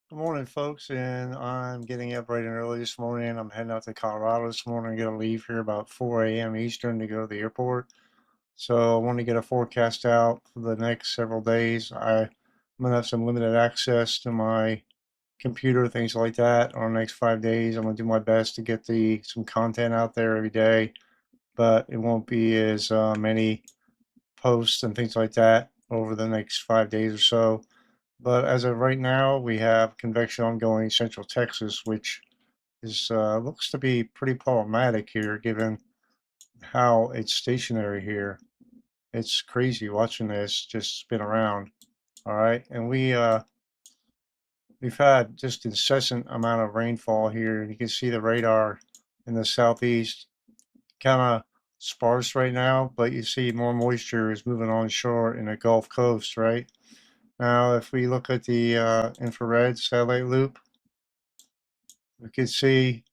Good morning, folks, and I'm getting up bright and early this morning. I'm heading out to Colorado this morning. I'm gonna leave here about 4 a.m. Eastern to go to the airport. So I want to get a forecast out for the next several days. I'm gonna have some limited access to my computer, things like that, on the next 5 days. I'm gonna do my best to get the some content out there every day, but it won't be as many posts and things like that over the next 5 days or so. But as of right now, we have convection ongoing in Central Texas, which is looks to be pretty problematic here, given how it's stationary here. It's crazy watching this just spin around. All right, and we've had just incessant amount of rainfall here. You can see the radar in the southeast kind of sparse right now, but you see more moisture is moving onshore in the Gulf Coast, right? Now, if we look at the infrared satellite loop, we can see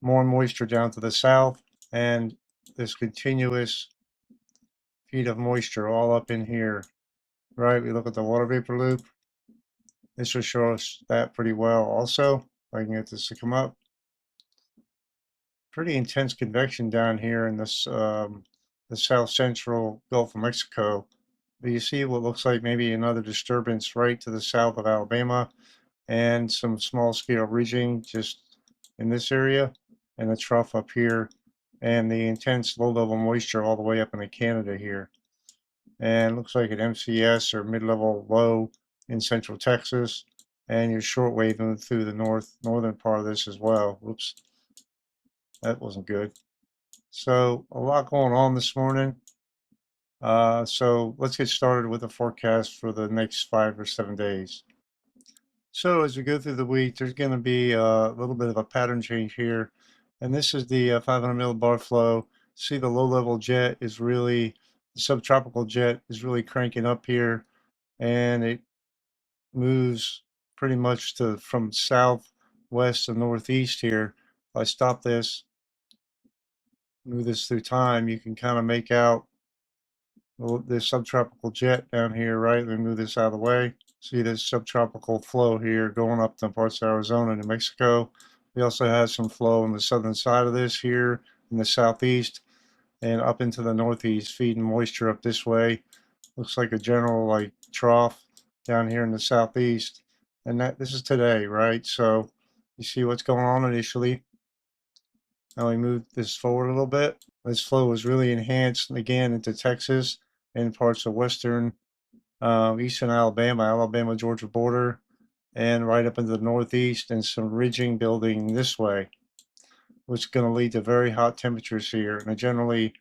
more moisture down to the south and this continuous feed of moisture all up in here, right? We look at the water vapor loop. This will show us that pretty well also. If I can get this to come up. Pretty intense convection down here in this the south central Gulf of Mexico. But you see what looks like maybe another disturbance right to the south of Alabama and some small scale ridging just in this area and the trough up here and the intense low level moisture all the way up into Canada here. And looks like an MCS or mid level low in central Texas. And you're shortwaving through the northern part of this as well. Whoops, that wasn't good. So a lot going on this morning. So let's get started with the forecast for the next 5 or 7 days. So as we go through the week, there's going to be a little bit of a pattern change here. And this is the 500 millibar flow. See the low level jet is really, the subtropical jet is really cranking up here. And it moves pretty much to from southwest to northeast here. If I stop this, move this through time, you can kind of make out this subtropical jet down here, right? Let me move this out of the way. See this subtropical flow here going up to parts of Arizona, New Mexico. We also have some flow on the southern side of this here in the southeast and up into the northeast, feeding moisture up this way. Looks like a general like trough down here in the southeast. And that this is today, right? So you see what's going on initially. Now we move this forward a little bit. This flow was really enhanced again into Texas and parts of western eastern Alabama, Georgia border, and right up into the northeast, and some ridging building this way, which is going to lead to very hot temperatures here, and a generally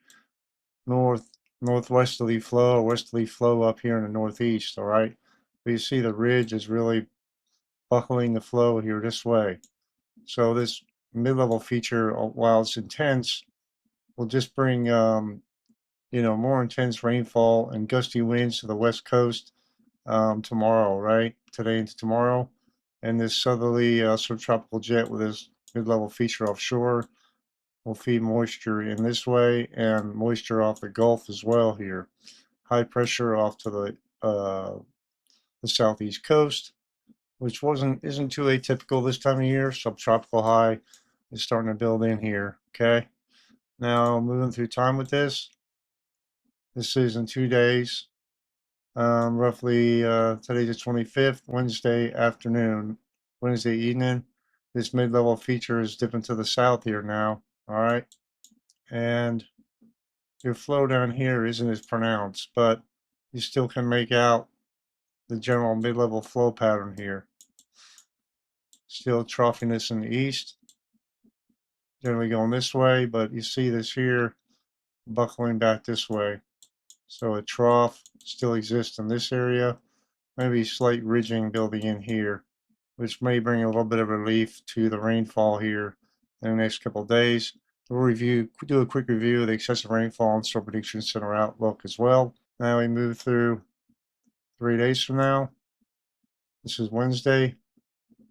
northwesterly flow or westerly flow up here in the northeast. All right, but you see the ridge is really buckling the flow here this way. So this mid-level feature, while it's intense, will just bring more intense rainfall and gusty winds to the west coast tomorrow, right? Today into tomorrow. And this southerly subtropical jet with this mid-level feature offshore will feed moisture in this way and moisture off the Gulf as well here. High pressure off to the southeast coast, which isn't too atypical this time of year. Subtropical high is starting to build in here. Okay. Now moving through time with this. This is in 2 days. Roughly today's the 25th, Wednesday afternoon, Wednesday evening. This mid-level feature is dipping to the south here now. All right. And your flow down here isn't as pronounced, but you still can make out the general mid-level flow pattern here. Still troughiness in the east, generally going this way, but you see this here buckling back this way. So a trough still exists in this area, maybe slight ridging building in here, which may bring a little bit of relief to the rainfall here in the next couple of days. We'll do a quick review of the excessive rainfall and storm prediction center outlook as well. Now we move through 3 days from now. This is Wednesday.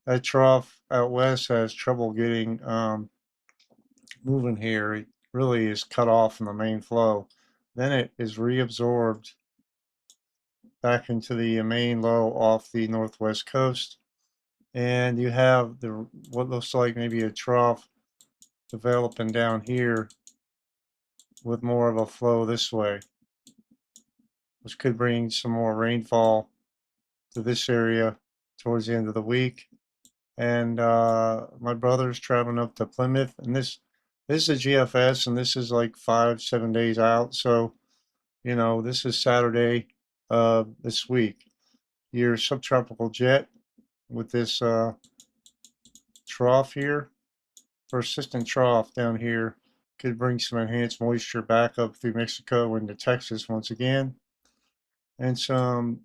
That trough out west has trouble getting moving here. It really is cut off from the main flow. Then it is reabsorbed back into the main low off the northwest coast. And you have the what looks like maybe a trough developing down here with more of a flow this way, which could bring some more rainfall to this area towards the end of the week. And my brother's traveling up to Plymouth, and this is a GFS, and this is like 5-7 days out. So this is Saturday this week. Your subtropical jet with this trough here, persistent trough down here, could bring some enhanced moisture back up through Mexico into Texas once again, and some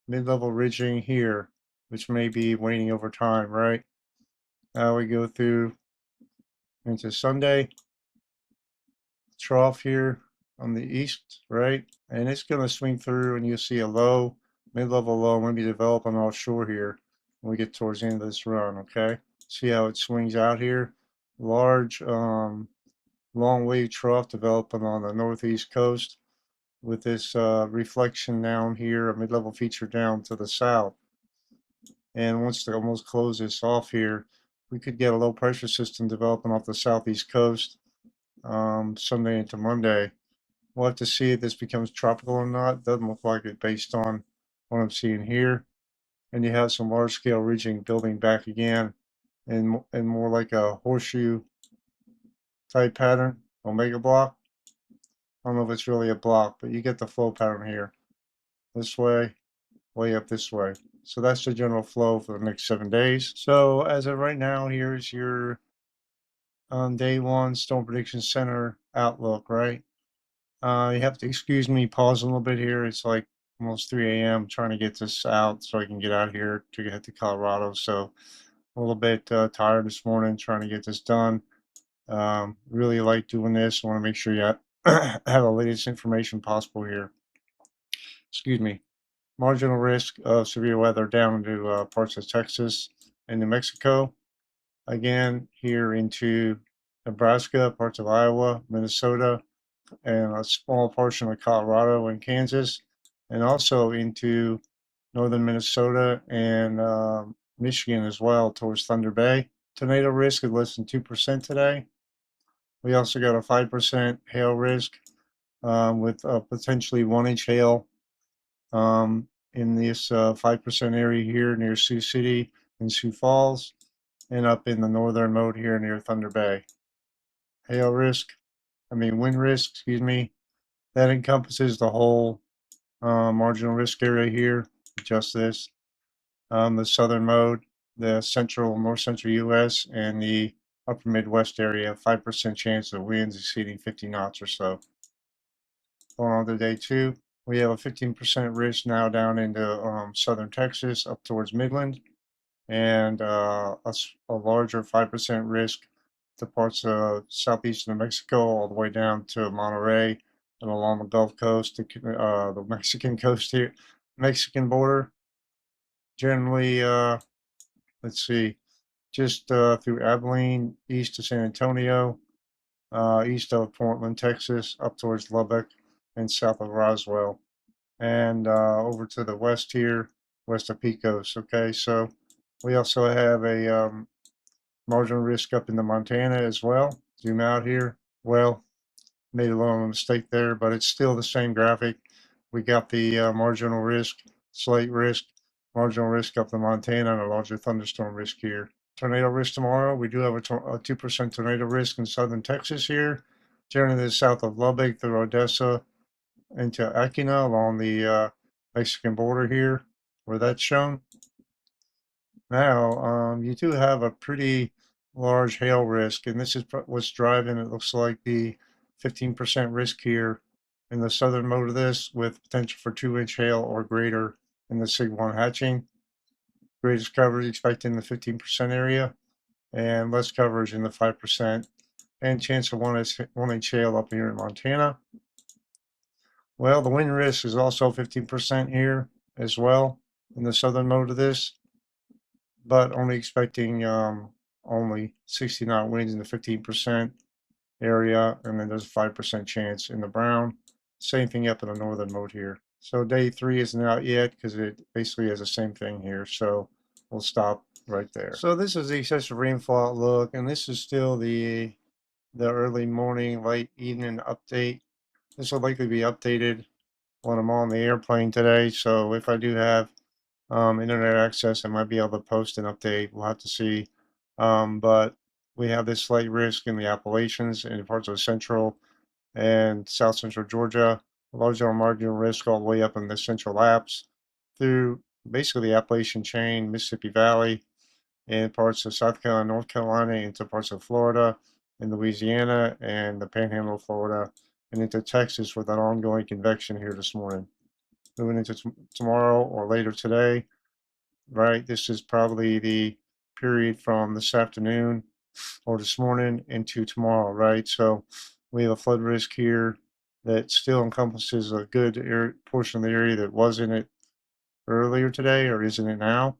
mid-level ridging here, which may be waning over time, right? Now we go through into Sunday, trough here on the east, right? And it's going to swing through, and you'll see a low, mid-level low, maybe developing offshore here when we get towards the end of this run, okay? See how it swings out here? Large, long wave trough developing on the northeast coast with this reflection down here, a mid-level feature down to the south. And once they almost close this off here, we could get a low pressure system developing off the southeast coast Sunday into Monday. We'll have to see if this becomes tropical or not. Doesn't look like it based on what I'm seeing here. And you have some large scale ridging building back again and more like a horseshoe type pattern, omega block. I don't know if it's really a block, but you get the flow pattern here. This way, way up this way. So that's the general flow for the next 7 days. So as of right now, here's your day one Storm Prediction Center outlook, right? You have to excuse me, pause a little bit here. It's like almost 3 a.m. trying to get this out so I can get out here to get to Colorado. So a little bit tired this morning trying to get this done. Really like doing this. I want to make sure you have the latest information possible here. Excuse me. Marginal risk of severe weather down into parts of Texas and New Mexico. Again, here into Nebraska, parts of Iowa, Minnesota, and a small portion of Colorado and Kansas, and also into northern Minnesota and Michigan as well towards Thunder Bay. Tornado risk is less than 2% today. We also got a 5% hail risk with potentially 1-inch hail in this 5% area here near Sioux City and Sioux Falls, and up in the northern mode here near Thunder Bay. Hail risk, wind risk, excuse me, that encompasses the whole marginal risk area here, just this, the southern mode, the north central U.S., and the upper Midwest area, 5% chance of winds exceeding 50 knots or so. Going on to day two, we have a 15% risk now down into southern Texas up towards Midland, and a larger 5% risk to parts of southeast New Mexico all the way down to Monterey and along the Gulf Coast, the Mexican coast here, Mexican border. Generally, let's see, just through Abilene, east to San Antonio, east of Portland, Texas, up towards Lubbock, and south of Roswell, and over to the west here, west of Pecos. Okay, so we also have a marginal risk up into Montana as well. Zoom out here. Well, made a little mistake there, but it's still the same graphic. We got the marginal risk, slight risk, marginal risk up to Montana, and a larger thunderstorm risk here. Tornado risk tomorrow. We do have a 2% tornado risk in southern Texas here, generally to the south of Lubbock through Odessa into Aquina along the Mexican border here, where that's shown. Now, you do have a pretty large hail risk, and this is what's driving, it looks like, the 15% risk here in the southern mode of this, with potential for 2-inch hail or greater in the Sig 1 hatching. Greatest coverage expected in the 15% area, and less coverage in the 5%, and chance of 1-inch hail up here in Montana. Well, the wind risk is also 15% here as well in the southern mode of this, but only expecting only 60 knot winds in the 15% area, and then there's a 5% chance in the brown. Same thing up in the northern mode here. So day 3 isn't out yet because it basically has the same thing here. So we'll stop right there. So this is the excessive rainfall outlook, and this is still the early morning, late evening update. This will likely be updated when I'm on the airplane today. So if I do have internet access, I might be able to post an update. We'll have to see. But we have this slight risk in the Appalachians and parts of central and south central Georgia, a larger marginal risk all the way up in the Central Apps through basically the Appalachian chain, Mississippi Valley, and parts of South Carolina, North Carolina, into parts of Florida and Louisiana and the Panhandle of Florida, and into Texas with an ongoing convection here this morning. Moving into tomorrow or later today, right? This is probably the period from this afternoon or this morning into tomorrow, right? So we have a flood risk here that still encompasses a good portion of the area that was in it earlier today or isn't it now.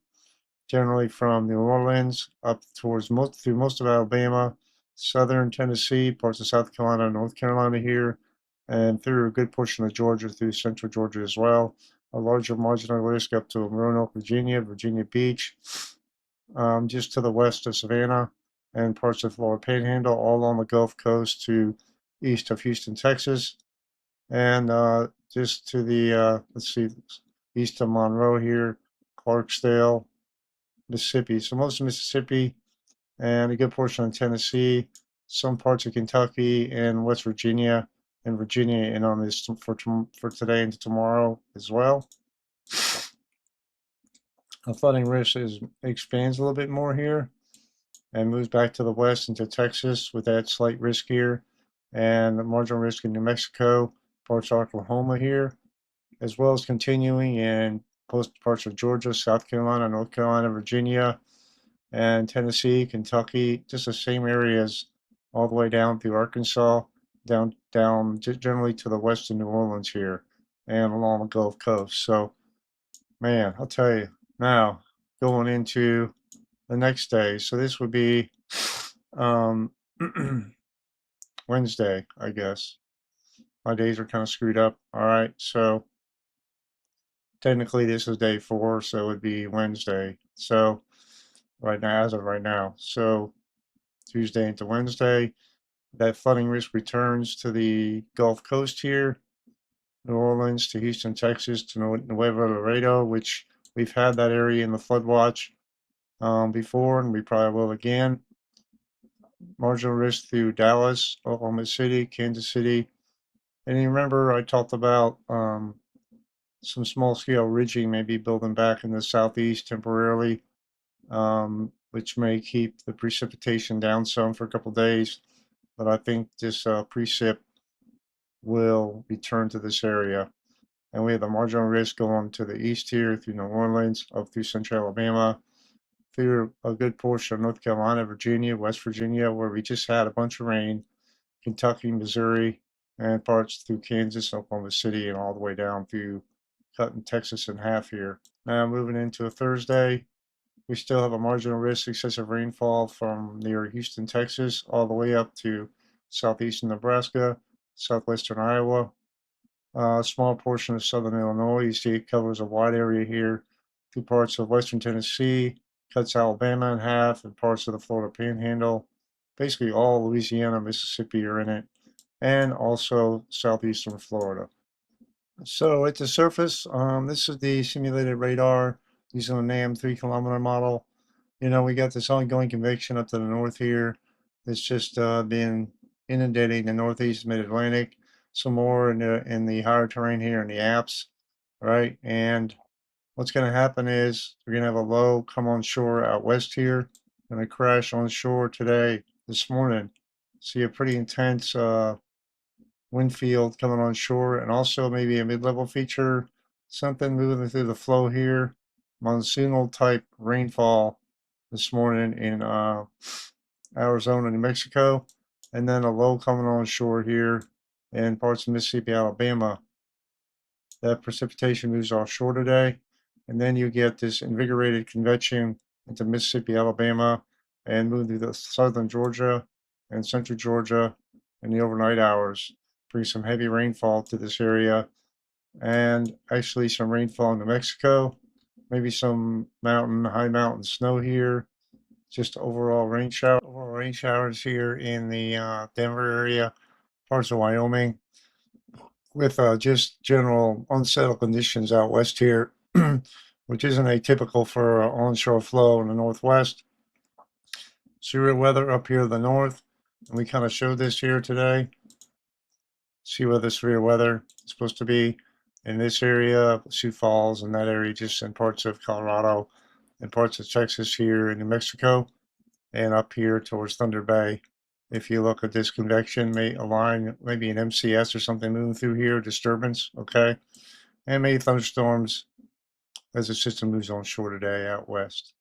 Generally from New Orleans up towards through most of Alabama, southern Tennessee, parts of South Carolina, North Carolina here, and through a good portion of Georgia, through central Georgia as well. A larger marginal risk up to Roanoke, Virginia, Virginia Beach, just to the west of Savannah, and parts of Florida Panhandle, all on the Gulf Coast to east of Houston, Texas, and just to the, let's see, east of Monroe here, Clarksdale, Mississippi. So most of Mississippi and a good portion of Tennessee, some parts of Kentucky and West Virginia, and Virginia in on this for today and tomorrow as well. The flooding risk expands a little bit more here and moves back to the west into Texas with that slight risk here, and the marginal risk in New Mexico, parts of Oklahoma here, as well as continuing in parts of Georgia, South Carolina, North Carolina, Virginia, and Tennessee, Kentucky, just the same areas all the way down through Arkansas, down generally to the west of New Orleans here, and along the Gulf Coast. So, man, I'll tell you now, going into the next day. So this would be um, Wednesday, I guess. My days are kind of screwed up. All right, so technically this is day 4, so it would be Wednesday. So right now, as of right now, so Tuesday into Wednesday, that flooding risk returns to the Gulf Coast here, New Orleans to Houston, Texas to Nuevo Laredo, which we've had that area in the flood watch before, and we probably will again. Marginal risk through Dallas, Oklahoma City, Kansas City. And you remember I talked about some small scale ridging maybe building back in the southeast temporarily, which may keep the precipitation down some for a couple days. But I think this precip will return to this area. And we have the marginal risk going to the east here through New Orleans, up through central Alabama, through a good portion of North Carolina, Virginia, West Virginia, where we just had a bunch of rain, Kentucky, Missouri, and parts through Kansas, Oklahoma City, and all the way down through cutting Texas in half here. Now moving into a Thursday, we still have a marginal risk excessive rainfall from near Houston, Texas, all the way up to southeastern Nebraska, southwestern Iowa, a small portion of southern Illinois. You see it covers a wide area here through parts of western Tennessee, cuts Alabama in half, and parts of the Florida Panhandle. Basically all Louisiana, Mississippi are in it, and also southeastern Florida. So at the surface, this is the simulated radar using a NAM 3-kilometer model. You know, we got this ongoing convection up to the north here. It's just been inundating the northeast mid-Atlantic, some more in the higher terrain here in the Alps, right? And what's going to happen is we're going to have a low come on shore out west here, and a crash on shore today, this morning. See a pretty intense wind field coming on shore, and also maybe a mid-level feature, something moving through the flow here, monsoonal type rainfall this morning in Arizona, New Mexico, and then a low coming on shore here in parts of Mississippi, Alabama. That precipitation moves offshore today, and then you get this invigorated convection into Mississippi, Alabama, and move through the southern Georgia and central Georgia in the overnight hours. Bring some heavy rainfall to this area, and actually some rainfall in New Mexico, maybe some high mountain snow here. Just overall rain showers here in the Denver area, parts of Wyoming, with just general unsettled conditions out west here, which isn't atypical for onshore flow in the northwest. Severe weather up here in the north, and we kind of showed this here today. See where the severe weather is supposed to be in this area, Sioux Falls, and that area, just in parts of Colorado and parts of Texas here in New Mexico, and up here towards Thunder Bay. If you look at this convection, a line, maybe an MCS or something moving through here, disturbance, okay? And maybe thunderstorms as the system moves on shore today out west.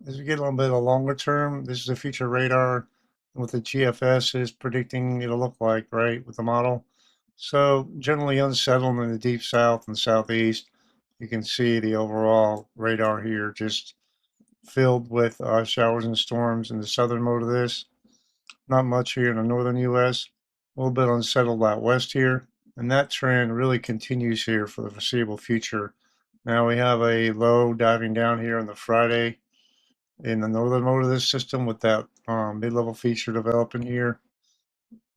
As we get a little bit of longer term, this is a future radar what the GFS is predicting it'll look like, right, with the model. So generally unsettled in the deep south and southeast. You can see the overall radar here just filled with showers and storms in the southern mode of this. Not much here in the northern U.S. A little bit unsettled out west here. And that trend really continues here for the foreseeable future. Now we have a low diving down here on the Friday in the northern mode of this system with that mid-level feature developing here,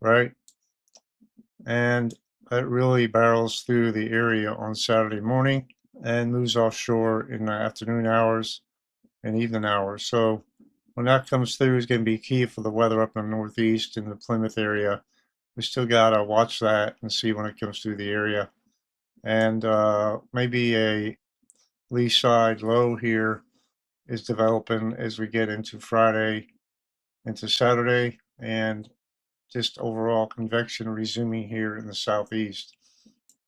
right? And it really barrels through the area on Saturday morning and moves offshore in the afternoon hours and evening hours. So when that comes through, it's going to be key for the weather up in the northeast in the Plymouth area. We still got to watch that and see when it comes through the area. And maybe a lee side low here is developing as we get into Friday, into Saturday, and just overall convection resuming here in the southeast.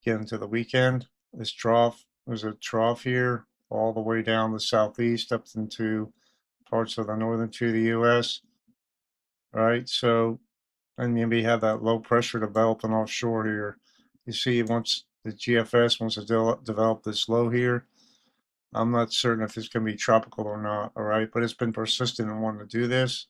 Get into the weekend. This trough, there's a trough here all the way down the southeast up into parts of the northern to the U.S. Right, so and maybe have that low pressure developing offshore here. You see, once the GFS wants to develop this low here, I'm not certain if it's going to be tropical or not. All right, but it's been persistent in wanting to do this.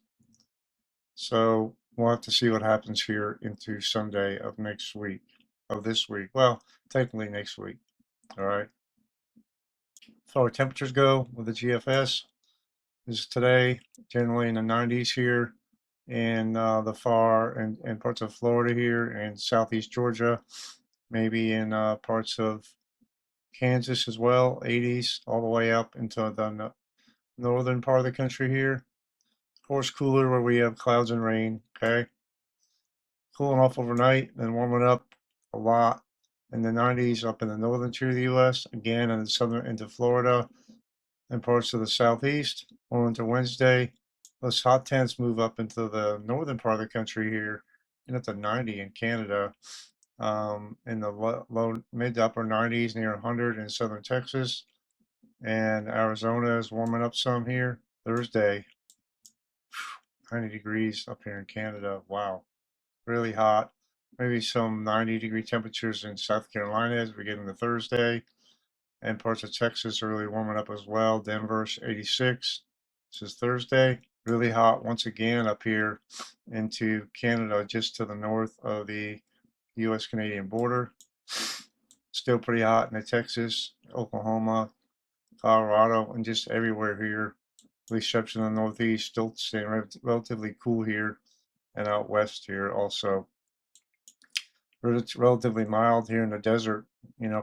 So we'll have to see what happens here into Sunday of next week, of this week. Well, technically next week. All right. As far as temperatures go with the GFS, is today generally in the 90s here in the far and parts of Florida here and southeast Georgia, maybe in parts of Kansas as well, 80s all the way up into the northern part of the country here. Of course, cooler where we have clouds and rain. Okay. Cooling off overnight, then warming up a lot in the 90s up in the northern tier of the U.S. Again in the southern into Florida and parts of the southeast. On into Wednesday, those hot temps move up into the northern part of the country here, and up to 90 in Canada, in the low mid to upper 90s near 100 in southern Texas, and Arizona is warming up some here. Thursday, 90 degrees up here in Canada. Wow. Really hot. Maybe some 90-degree temperatures in South Carolina as we get into Thursday. And parts of Texas are really warming up as well. Denver, 86. This is Thursday. Really hot once again up here into Canada, just to the north of the U.S.-Canadian border. Still pretty hot in the Texas, Oklahoma, Colorado, and just everywhere here. With the exception of the Northeast, still staying relatively cool here, and out west here also. It's relatively mild here in the desert,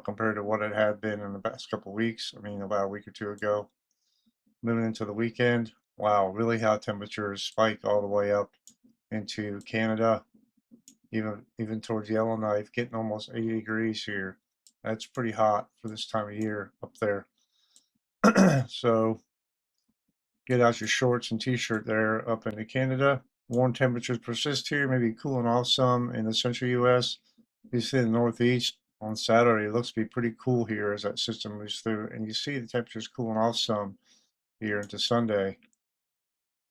compared to what it had been in the past couple of weeks. I mean, about a week or two ago. Moving into the weekend, wow, really hot temperatures spike all the way up into Canada, even towards Yellowknife, getting almost 80 degrees here. That's pretty hot for this time of year up there. So get out your shorts and t-shirt there up into Canada. Warm temperatures persist here, maybe cooling off some in the central U.S. You see the northeast on Saturday, it looks to be pretty cool here as that system moves through. And you see the temperatures cooling off some here into Sunday.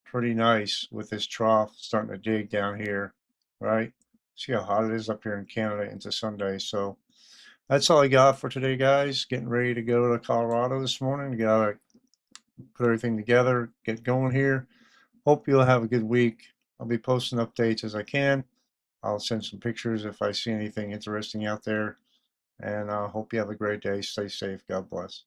Pretty nice with this trough starting to dig down here, right? See how hot it is up here in Canada into Sunday. So that's all I got for today, guys. Getting ready to go to Colorado this morning. Gotta put everything together, get going here. Hope you'll have a good week. I'll be posting updates as I can. I'll send some pictures if I see anything interesting out there. And I hope you have a great day. Stay safe. God bless.